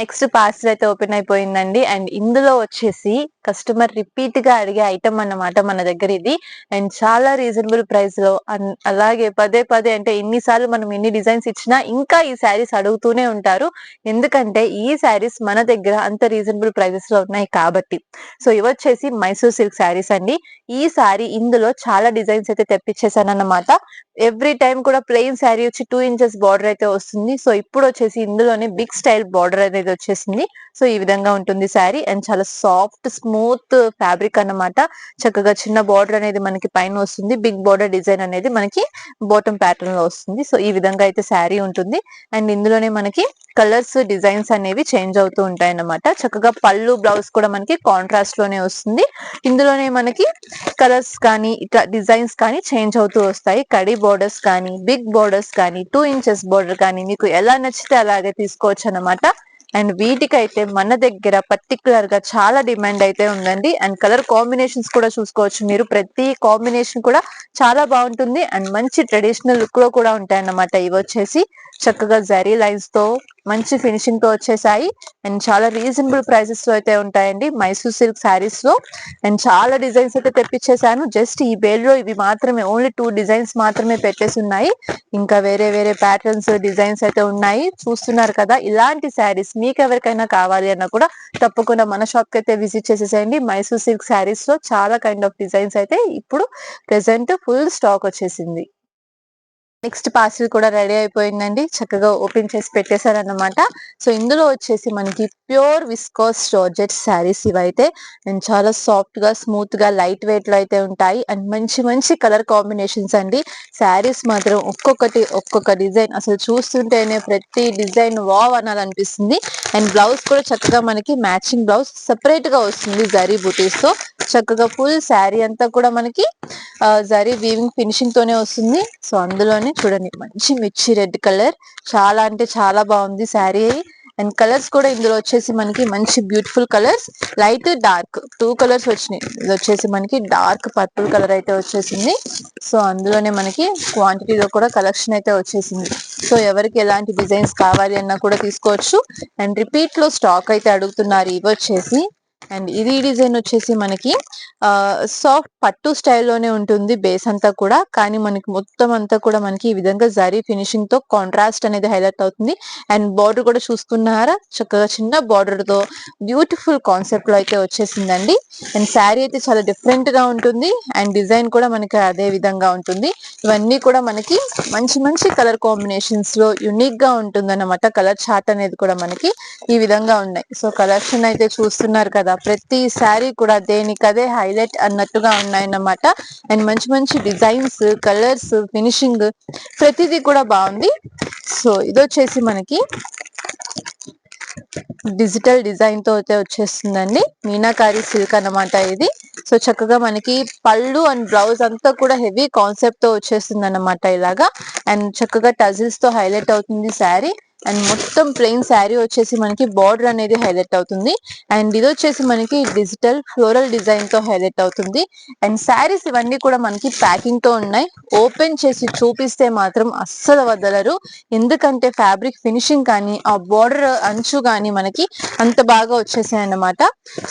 Next parcel అయితే open అయిపోయిందండి. And ఇందులో వచ్చేసి కస్టమర్ రిపీట్ గా అడిగే ఐటమ్ అన్నమాట మన దగ్గర ఇది. అండ్ చాలా రీజనబుల్ ప్రైస్ లో అలాగే పదే పదే అంటే ఎన్నిసార్లు మనం ఎన్ని డిజైన్స్ ఇచ్చినా ఇంకా ఈ శారీస్ అడుగుతూనే ఉంటారు. ఎందుకంటే ఈ శారీస్ మన దగ్గర అంత రీజనబుల్ ప్రైసెస్ లో ఉన్నాయి కాబట్టి. సో ఇవొచ్చేసి మైసూర్ సిల్క్ శారీస్ అండి. ఈ శారీ ఇందులో చాలా డిజైన్స్ అయితే తెప్పించేసాను అన్నమాట. ఎవ్రీ టైం కూడా ప్లెయిన్ శారీ వచ్చి 2 ఇంచెస్ బార్డర్ అయితే వస్తుంది. సో ఇప్పుడు వచ్చేసి ఇందులోనే బిగ్ స్టైల్ బార్డర్ అనేది వచ్చేసింది. సో ఈ విధంగా ఉంటుంది శారీ. అండ్ చాలా సాఫ్ట్ స్మూత్ ఫ్యాబ్రిక్ అన్నమాట. చక్కగా చిన్న బార్డర్ అనేది మనకి పైన వస్తుంది. బిగ్ బార్డర్ డిజైన్ అనేది మనకి బాటమ్ ప్యాటర్న్ లో వస్తుంది. సో ఈ విధంగా అయితే శారీ ఉంటుంది. అండ్ ఇందులోనే మనకి కలర్స్ డిజైన్స్ అనేవి చేంజ్ అవుతూ ఉంటాయి అన్నమాట. చక్కగా పళ్ళు బ్లౌజ్ కూడా మనకి కాంట్రాస్ట్ లోనే వస్తుంది. ఇందులోనే మనకి కలర్స్ కానీ ఇట్లా డిజైన్స్ కానీ చేంజ్ అవుతూ వస్తాయి. కడి బోర్డర్స్ కానీ బిగ్ బోర్డర్స్ కానీ 2 ఇంచెస్ బోర్డర్ కానీ మీకు ఎలా నచ్చితే అలాగే తీసుకోవచ్చు అన్నమాట. అండ్ వీటికైతే మన దగ్గర పర్టికులర్ గా చాలా డిమాండ్ అయితే ఉందండి. అండ్ కలర్ కాంబినేషన్స్ కూడా చూసుకోవచ్చు మీరు. ప్రతి కాంబినేషన్ కూడా చాలా బాగుంటుంది. అండ్ మంచి ట్రెడిషనల్ లుక్ లో కూడా ఉంటాయి అన్నమాట. ఇవి వచ్చేసి చక్కగా జరీ లైన్స్ తో మంచి ఫినిషింగ్ తో వచ్చేసాయి. అండ్ చాలా రీజనబుల్ ప్రైసెస్ లో అయితే ఉంటాయండి మైసూర్ సిల్క్ శారీస్ లో. అండ్ చాలా డిజైన్స్ అయితే తెప్పించేసాను. జస్ట్ ఈ బేల్ లో ఇవి మాత్రమే ఓన్లీ 2 డిజైన్స్ మాత్రమే పెట్టేసి ఉన్నాయి. ఇంకా వేరే వేరే ప్యాటర్న్స్ డిజైన్స్ అయితే ఉన్నాయి. చూస్తున్నారు కదా, ఇలాంటి శారీస్ మీకు ఎవరికైనా కావాలి అన్నా కూడా తప్పకుండా మన షాప్ కి అయితే విజిట్ చేసేసేయండి. మైసూర్ సిల్క్ శారీస్ లో చాలా కైండ్ ఆఫ్ డిజైన్స్ అయితే ఇప్పుడు ప్రెసెంట్ ఫుల్ స్టాక్ వచ్చేసింది. నెక్స్ట్ పార్సిల్ కూడా రెడీ అయిపోయిందండి. చక్కగా ఓపెన్ చేసి పెట్టేశారన్నమాట. సో ఇందులో వచ్చేసి మనకి ప్యూర్ విస్కోస్ జార్జెట్ శారీస్ ఇవైతే. అండ్ చాలా సాఫ్ట్ గా స్మూత్ గా లైట్ వెయిట్ లో అయితే ఉంటాయి. అండ్ మంచి మంచి కలర్ కాంబినేషన్స్ అండి. శారీస్ మాత్రం ఒక్కొక్క డిజైన్ అసలు చూస్తుంటేనే ప్రతి డిజైన్ వావ్ అనాలనిపిస్తుంది. అండ్ బ్లౌజ్ కూడా చక్కగా మనకి మ్యాచింగ్ బ్లౌజ్ సెపరేట్ గా వస్తుంది జరీ బూటీస్ తో. చక్కగా ఫుల్ శారీ అంతా కూడా మనకి జరీ వీవింగ్ ఫినిషింగ్ తోనే వస్తుంది. సో అందులోనే చూడండి మంచి మిర్చి రెడ్ కలర్, చాలా అంటే చాలా బాగుంది శారీ. అండ్ కలర్స్ కూడా ఇందులో వచ్చేసి మనకి మంచి beautiful colours, light dark 2 colours వచ్చినాయి. ఇది వచ్చేసి మనకి డార్క్ పర్పుల్ కలర్ అయితే వచ్చేసింది. సో అందులోనే మనకి క్వాంటిటీలో కూడా కలెక్షన్ అయితే వచ్చేసింది. సో ఎవరికి ఎలాంటి డిజైన్స్ కావాలి అన్నా కూడా తీసుకోవచ్చు. అండ్ రిపీట్ లో స్టాక్ అయితే అడుగుతున్నారు. ఇవి వచ్చేసి అండ్ ఇది డిజైన్ వచ్చేసి మనకి సాఫ్ట్ పట్టు స్టైల్లోనే ఉంటుంది బేస్ అంతా కూడా. కానీ మనకి మొత్తం అంతా కూడా మనకి ఈ విధంగా జరీ ఫినిషింగ్ తో కాంట్రాస్ట్ అనేది హైలైట్ అవుతుంది. అండ్ బార్డర్ కూడా చూసుకున్నారా, చక్కగా చిన్న బార్డర్ తో బ్యూటిఫుల్ కాన్సెప్ట్ లో అయితే వచ్చేసిందండి. అండ్ శారీ అయితే చాలా డిఫరెంట్ గా ఉంటుంది. అండ్ డిజైన్ కూడా మనకి అదే విధంగా ఉంటుంది. ఇవన్నీ కూడా మనకి మంచి మంచి కలర్ కాంబినేషన్స్ లో యునిక్ గా ఉంటుంది అన్నమాట. కలర్ చార్ట్ అనేది కూడా మనకి ఈ విధంగా ఉన్నాయి. సో కలెక్షన్ అయితే చూస్తున్నారు కదా, ప్రతి శారీ కూడా దేనికదే హైలైట్ అన్నట్టుగా ఉన్నాయన్నమాట. అండ్ మంచి మంచి డిజైన్స్, కలర్స్, ఫినిషింగ్ ప్రతిదీ కూడా బాగుంది. సో ఇదొచ్చేసి మనకి డిజిటల్ డిజైన్ తో అయితే వచ్చేస్తుందండి. మీనాకారి సిల్క్ అన్నమాట ఇది. సో చక్కగా మనకి పళ్ళు అండ్ బ్లౌజ్ అంతా కూడా హెవీ కాన్సెప్ట్ తో వచ్చేస్తుంది అన్నమాట ఇలాగా. అండ్ చక్కగా టజిల్స్ తో హైలైట్ అవుతుంది శారీ. అండ్ మొత్తం ప్లెయిన్ శారీ వచ్చేసి మనకి బార్డర్ అనేది హైలైట్ అవుతుంది. అండ్ ఇది వచ్చేసి మనకి డిజిటల్ ఫ్లోరల్ డిజైన్ తో హైలైట్ అవుతుంది. అండ్ శారీస్ ఇవన్నీ కూడా మనకి ప్యాకింగ్ తో ఉన్నాయి. ఓపెన్ చేసి చూపిస్తే మాత్రం అస్సలు వదలరు. ఎందుకంటే ఫ్యాబ్రిక్ ఫినిషింగ్ కానీ ఆ బార్డర్ అంచు కానీ మనకి అంత బాగా వచ్చేసాయి అన్నమాట.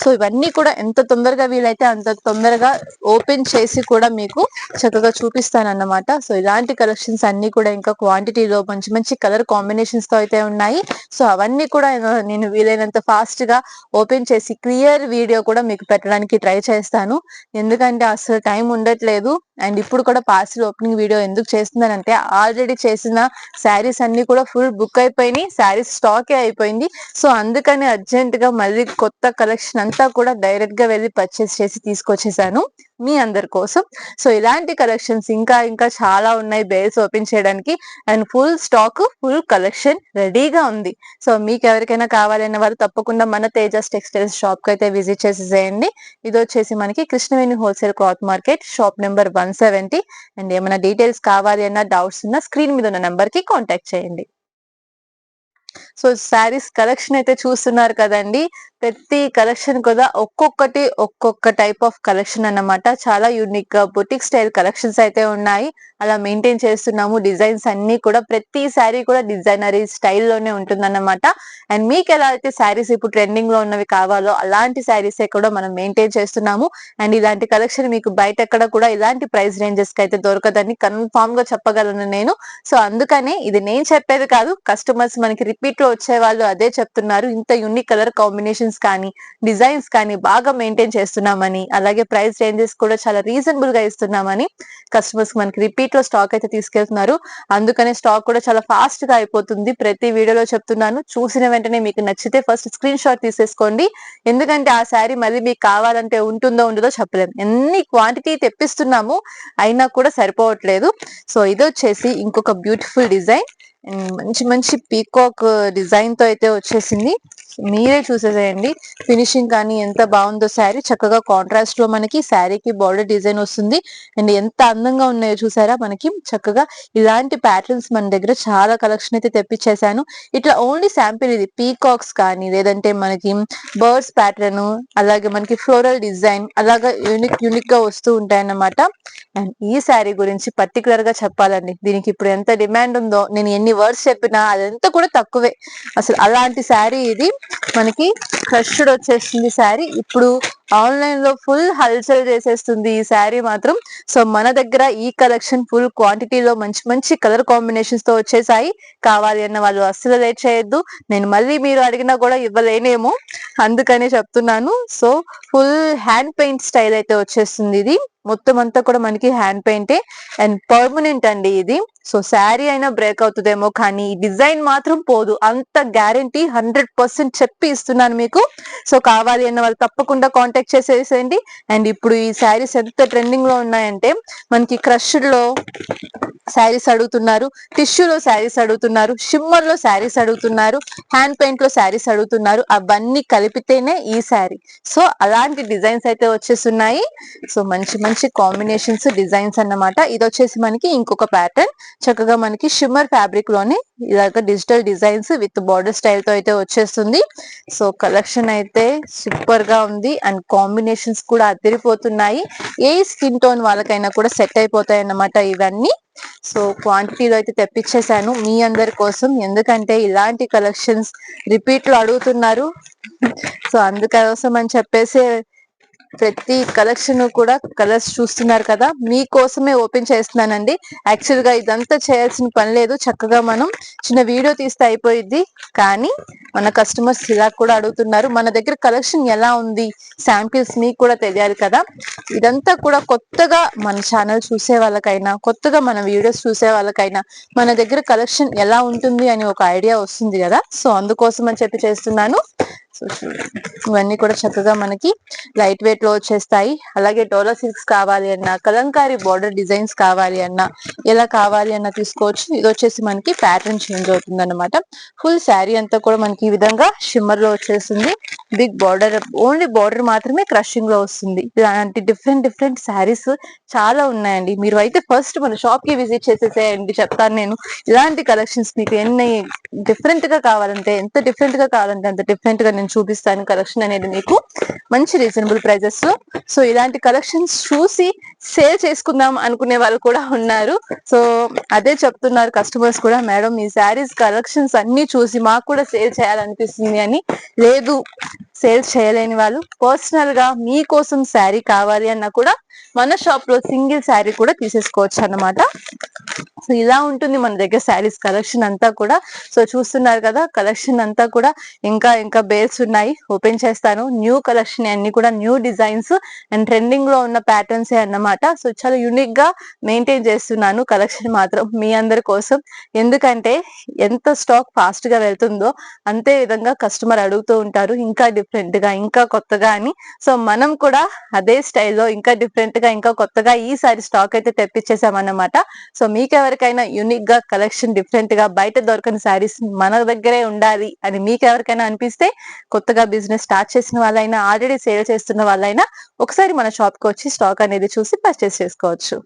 సో ఇవన్నీ కూడా ఎంత తొందరగా వీలైతే అంత తొందరగా ఓపెన్ చేసి కూడా మీకు చక్కగా చూపిస్తానన్నమాట. సో ఇలాంటి కలెక్షన్స్ అన్ని కూడా ఇంకా క్వాంటిటీలో మంచి మంచి కలర్ కాంబినేషన్స్ తో అయితే ఉన్నాయి. సో అవన్నీ కూడా నేను వీలైనంత ఫాస్ట్ గా ఓపెన్ చేసి క్లియర్ వీడియో కూడా మీకు పెట్టడానికి ట్రై చేస్తాను. ఎందుకంటే అసలు టైం ఉండట్లేదు. అండ్ ఇప్పుడు కూడా పార్సిల్ ఓపెనింగ్ వీడియో ఎందుకు చేస్తున్నానంటే ఆల్రెడీ చేసిన శారీస్ అన్ని కూడా ఫుల్ బుక్ అయిపోయినాయి. శారీస్ స్టాకే అయిపోయింది. సో అందుకని అర్జెంట్ గా మళ్ళీ కొత్త కలెక్షన్ అంతా కూడా డైరెక్ట్ గా వెళ్ళి పర్చేస్ చేసి తీసుకొచ్చేసాను మీ అందరి కోసం. సో ఇలాంటి కలెక్షన్స్ ఇంకా ఇంకా చాలా ఉన్నాయి బేస్ ఓపెన్ చేయడానికి. And full stock, full collection రెడీగా ఉంది. సో మీకు ఎవరికైనా కావాలన్న వారు తప్పకుండా మన తేజస్ టెక్స్టైల్స్ షాప్ కి అయితే విజిట్ చేసేసేయండి. ఇది వచ్చేసి మనకి Krishnaveni wholesale cloth market, shop number 170. And ఏమైనా డీటెయిల్స్ కావాలి అన్న, డౌట్స్ ఉన్న స్క్రీన్ మీద ఉన్న నెంబర్ కి కాంటాక్ట్ చేయండి. సో శారీస్ కలెక్షన్ అయితే చూస్తున్నారు కదండి, ప్రతి కలెక్షన్ కూడా ఒక్కొక్కటి ఒక్కొక్క టైప్ ఆఫ్ కలెక్షన్ అన్నమాట. చాలా యూనిక్ గా బుటిక్ స్టైల్ కలెక్షన్స్ అయితే ఉన్నాయి. అలా మెయింటైన్ చేస్తున్నాము. డిజైన్స్ అన్ని కూడా ప్రతి శారీ కూడా డిజైనరీ స్టైల్లోనే ఉంటుందన్నమాట. అండ్ మీకు ఎలా అయితే శారీస్ ఇప్పుడు ట్రెండింగ్ లో ఉన్నవి కావాలో అలాంటి శారీసే కూడా మనం మెయింటైన్ చేస్తున్నాము. అండ్ ఇలాంటి కలెక్షన్ మీకు బయట ఎక్కడ కూడా ఇలాంటి ప్రైస్ రేంజెస్ కి అయితే దొరకదని కన్ఫామ్ గా చెప్పగలను నేను. సో అందుకనే ఇది నేను చెప్పేది కాదు, కస్టమర్స్ మనకి రిపీట్ లో వచ్చే వాళ్ళు అదే చెప్తున్నారు. ఇంత యూనిక్ కలర్ కాంబినేషన్స్ కానీ డిజైన్స్ కానీ బాగా మెయింటైన్ చేస్తున్నామని, అలాగే ప్రైస్ రేంజెస్ కూడా చాలా రీజనబుల్ గా ఇస్తున్నామని కస్టమర్స్ మనకి రిపీట్ లో స్టాక్ అయితే తీసుకెళ్తున్నారు. అందుకనే స్టాక్ కూడా చాలా ఫాస్ట్ గా అయిపోతుంది. ప్రతి వీడియోలో చెప్తున్నాను, చూసిన వెంటనే మీకు నచ్చితే ఫస్ట్ స్క్రీన్ షాట్ తీసేసుకోండి. ఎందుకంటే ఆ శారీ మళ్ళీ మీకు కావాలంటే ఉంటుందో ఉండదో చెప్పలేము. ఎన్ని క్వాంటిటీ తెప్పిస్తున్నాము అయినా కూడా సరిపోవట్లేదు. సో ఇది వచ్చేసి ఇంకొక బ్యూటిఫుల్ డిజైన్, మంచి మంచి పీకాక్ డిజైన్ తో అయితే వచ్చేసింది. మీరే చూసేసేయండి ఫినిషింగ్ కానీ ఎంత బాగుందో. శారీ చక్కగా కాంట్రాస్ట్ లో మనకి శారీకి బార్డర్ డిజైన్ వస్తుంది. అండ్ ఎంత అందంగా ఉన్నాయో చూసారా. మనకి చక్కగా ఇలాంటి ప్యాటర్న్స్ మన దగ్గర చాలా కలెక్షన్ అయితే తెప్పించేశాను. ఇట్లా ఓన్లీ శాంపిల్ ఇది. పీకాక్స్ కానీ లేదంటే మనకి బర్డ్స్ ప్యాటర్న్, అలాగే మనకి ఫ్లోరల్ డిజైన్ అలాగా యూనిక్ గా వస్తూ ఉంటాయన్నమాట. అండ్ ఈ శారీ గురించి పర్టికులర్ గా చెప్పాలండి, దీనికి ఇప్పుడు ఎంత డిమాండ్ ఉందో నేను ఎన్ని వర్డ్స్ చెప్పినా అదంతా కూడా తక్కువే. అసలు అలాంటి శారీ ఇది. మనకి క్రష్డ్ వచ్చేస్తుంది శారీ. ఇప్పుడు ఆన్లైన్ లో ఫుల్ హల్చల్ చేసేస్తుంది ఈ శారీ మాత్రం. సో మన దగ్గర ఈ కలెక్షన్ ఫుల్ క్వాంటిటీలో మంచి మంచి కలర్ కాంబినేషన్స్ తో వచ్చేసాయి. కావాలి అన్న వాళ్ళు అస్సలు లేట్ చేయొద్దు. నేను మళ్ళీ మీరు అడిగినా కూడా ఇవ్వలేనేమో, అందుకనే చెప్తున్నాను. So full hand paint style అయితే వచ్చేస్తుంది ఇది. మొత్తం అంతా కూడా మనకి హ్యాండ్ పెయింటే అండ్ పర్మనెంట్ అండి ఇది. సో శారీ అయినా బ్రేక్ అవుతుందేమో కానీ ఈ డిజైన్ మాత్రం పోదు, అంత గ్యారంటీ 100% చెప్పి ఇస్తున్నాను మీకు. సో కావాలి అన్న వాళ్ళు తప్పకుండా కాంటాక్ట్ చేసేసేయండి. అండ్ ఇప్పుడు ఈ శారీస్ ఎంత ట్రెండింగ్ లో ఉన్నాయంటే, మనకి క్రష్డ్ లో శారీస్ అడుగుతున్నారు, టిష్యూలో శారీస్ అడుగుతున్నారు, షిమ్మర్ లో శారీస్ అడుగుతున్నారు, హ్యాండ్ పెయింట్ లో శారీస్ అడుగుతున్నారు. అవన్నీ కలిపితేనే ఈ శారీ. సో అలాంటి డిజైన్స్ అయితే వచ్చేస్తున్నాయి. సో మంచి మంచి కాంబినేషన్స్ డిజైన్స్ అన్నమాట. ఇది వచ్చేసి మనకి ఇంకొక ప్యాటర్న్, చక్కగా మనకి షిమ్మర్ ఫ్యాబ్రిక్ లోనే ఇలాగ digital designs with border style తో అయితే వచ్చేస్తుంది. సో కలెక్షన్ అయితే సూపర్ గా ఉంది అండ్ కాంబినేషన్స్ కూడా అదిరిపోతున్నాయి. ఏ స్కిన్ టోన్ వాళ్ళకైనా కూడా సెట్ అయిపోతాయి అన్నమాట ఇవన్నీ. సో క్వాంటిటీలో అయితే తెప్పించేశాను మీ అందరి కోసం, ఎందుకంటే ఇలాంటి కలెక్షన్స్ రిపీట్ లో అడుగుతున్నారు. సో అందుకోసం అని చెప్పేసి ప్రతి కలెక్షన్ కూడా కలర్స్ చూస్తున్నారు కదా, మీకోసమే ఓపెన్ చేస్తున్నానండి. యాక్చువల్ గా ఇదంతా చేయాల్సిన పని లేదు, చక్కగా మనం చిన్న వీడియో తీస్తే అయిపోయింది. కానీ మన కస్టమర్స్ ఇలా కూడా అడుగుతున్నారు. మన దగ్గర కలెక్షన్ ఎలా ఉంది, శాంపిల్స్ మీకు కూడా తెలియాలి కదా. ఇదంతా కూడా కొత్తగా మన ఛానల్ చూసే వాళ్ళకైనా, కొత్తగా మన వీడియోస్ చూసే వాళ్ళకైనా మన దగ్గర కలెక్షన్ ఎలా ఉంటుంది అని ఒక ఐడియా వస్తుంది కదా. సో అందుకోసం అని చెప్పి చేస్తున్నాను. సో ఇవన్నీ కూడా చక్కగా మనకి లైట్ వెయిట్ లో వచ్చేస్తాయి. అలాగే డోలా సిల్క్స్ కావాలి అన్నా, కలంకారీ బార్డర్ డిజైన్స్ కావాలి అన్నా, ఎలా కావాలి అన్నా తీసుకోవచ్చు. ఇది వచ్చేసి మనకి ప్యాటర్న్ చేంజ్ అవుతుంది అనమాట. ఫుల్ శారీ అంతా కూడా మనకి ఈ విధంగా షిమ్మర్ లో వచ్చేస్తుంది. బిగ్ బార్డర్, ఓన్లీ బార్డర్ మాత్రమే క్రషింగ్ లో వస్తుంది. ఇలాంటి డిఫరెంట్ డిఫరెంట్ శారీస్ చాలా ఉన్నాయండి. మీరు అయితే ఫస్ట్ మన షాప్ కి విజిట్ చేసేసేయండి, చెప్తాను నేను. ఇలాంటి కలెక్షన్స్ మీకు ఎన్ని డిఫరెంట్ గా కావాలంటే, ఎంత డిఫరెంట్ గా కావాలంటే అంత డిఫరెంట్ గా నేను చూపిస్తాను కలెక్షన్ అనేది మీకు మంచి రీజనబుల్ ప్రైజెస్ లో. సో ఇలాంటి కలెక్షన్స్ చూసి సేల్ చేసుకుందాం అనుకునే వాళ్ళు కూడా ఉన్నారు. సో అదే చెప్తున్నారు కస్టమర్స్ కూడా, మేడం ఈ శారీస్ కలెక్షన్స్ అన్ని చూసి మాకు కూడా సేల్ చేయాలనిపిస్తుంది అని. లేదు, సేల్స్ చేయలేని వాళ్ళు పర్సనల్ గా మీకోసం శారీ కావాలి అన్నా కూడా మన షాప్ లో సింగిల్ శారీ కూడా తీసేసుకోవచ్చు అన్నమాట. సో ఇలా ఉంటుంది మన దగ్గర శారీస్ కలెక్షన్ అంతా కూడా. సో చూస్తున్నారు కదా, కలెక్షన్ అంతా కూడా ఇంకా ఇంకా బేల్స్ ఉన్నాయి, ఓపెన్ చేస్తాను. న్యూ కలెక్షన్ అన్ని కూడా న్యూ డిజైన్స్ అండ్ ట్రెండింగ్ లో ఉన్న ప్యాటర్న్స్ అన్నమాట. సో చాలా యూనిక్ గా మెయింటైన్ చేస్తున్నాను కలెక్షన్ మాత్రం మీ అందరి కోసం. ఎందుకంటే ఎంత స్టాక్ ఫాస్ట్ గా వెళ్తుందో అంతే విధంగా కస్టమర్ అడుగుతూ ఉంటారు, ఇంకా డిఫరెంట్ గా ఇంకా కొత్తగా అని. సో మనం కూడా అదే స్టైల్లో ఇంకా డిఫరెంట్ గా ఇంకా కొత్తగా ఈసారి స్టాక్ అయితే తెప్పించేసామన్నమాట. సో మీకు ఎవరికైనా యూనిక్ గా కలెక్షన్ డిఫరెంట్ గా బయట దొరకని శారీస్ మన దగ్గరే ఉండాలి అని మీకు ఎవరికైనా అనిపిస్తే, కొత్తగా బిజినెస్ స్టార్ట్ చేసిన వాళ్ళైనా, ఆల్రెడీ సేల్ చేస్తున్న వాళ్ళైనా ఒకసారి మన షాప్ కి వచ్చి స్టాక్ అనేది చూసి పర్చేస్ చేసుకోవచ్చు.